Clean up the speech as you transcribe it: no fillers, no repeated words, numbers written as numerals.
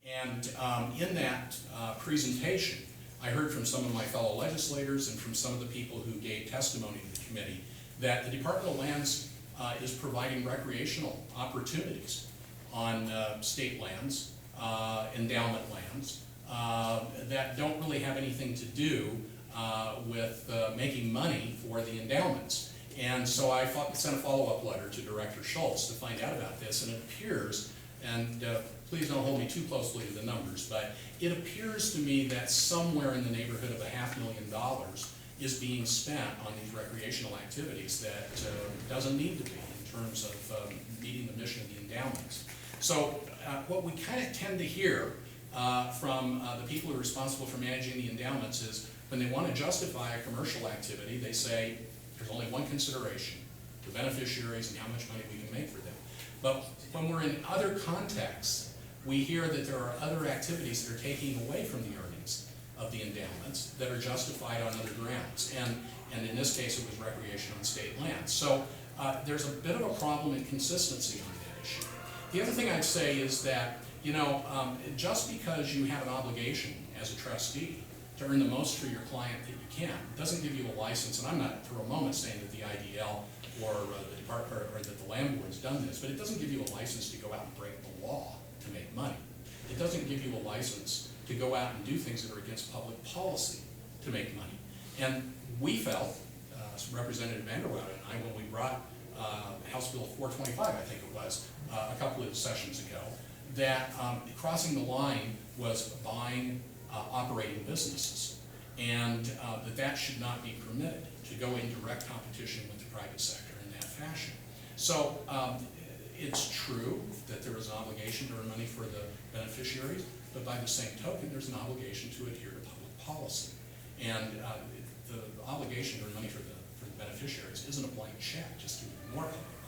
And in that presentation, I heard from some of my fellow legislators and from some of the people who gave testimony to the committee that the Department of Lands is providing recreational opportunities on state lands, endowment lands, that don't really have anything to do with making money for the endowments. And so I sent a follow-up letter to Director Schultz to find out about this, and it appears, and please don't hold me too closely to the numbers, but it appears to me that somewhere in the neighborhood of $500,000 is being spent on these recreational activities that doesn't need to be in terms of meeting the mission of the endowments. So what we kind of tend to hear from the people who are responsible for managing the endowments is when they want to justify a commercial activity, they say there's only one consideration: the beneficiaries and how much money we can make for them. But when we're in other contexts, we hear that there are other activities that are taking away from the earnings of the endowments that are justified on other grounds. And in this case, it was recreation on state lands. So there's a bit of a problem in consistency on that issue. The other thing I'd say is that, you know, just because you have an obligation as a trustee to earn the most for your client that you can, doesn't give you a license. And I'm not for a moment saying that the IDL or the department or that the land board's done this, but it doesn't give you a license to go out and break the law to make money. It doesn't give you a license to go out and do things that are against public policy to make money. And we felt, Representative Vanderwoud and I, when we brought House Bill 425, I think it was, a couple of sessions ago, that crossing the line was buying operating businesses, and that should not be permitted to go in direct competition with the private sector in that fashion. So it's true that there is an obligation to earn money for the beneficiaries, but by the same token, there's an obligation to adhere to public policy. And the obligation to earn money for the beneficiaries isn't a blank check just to ignore public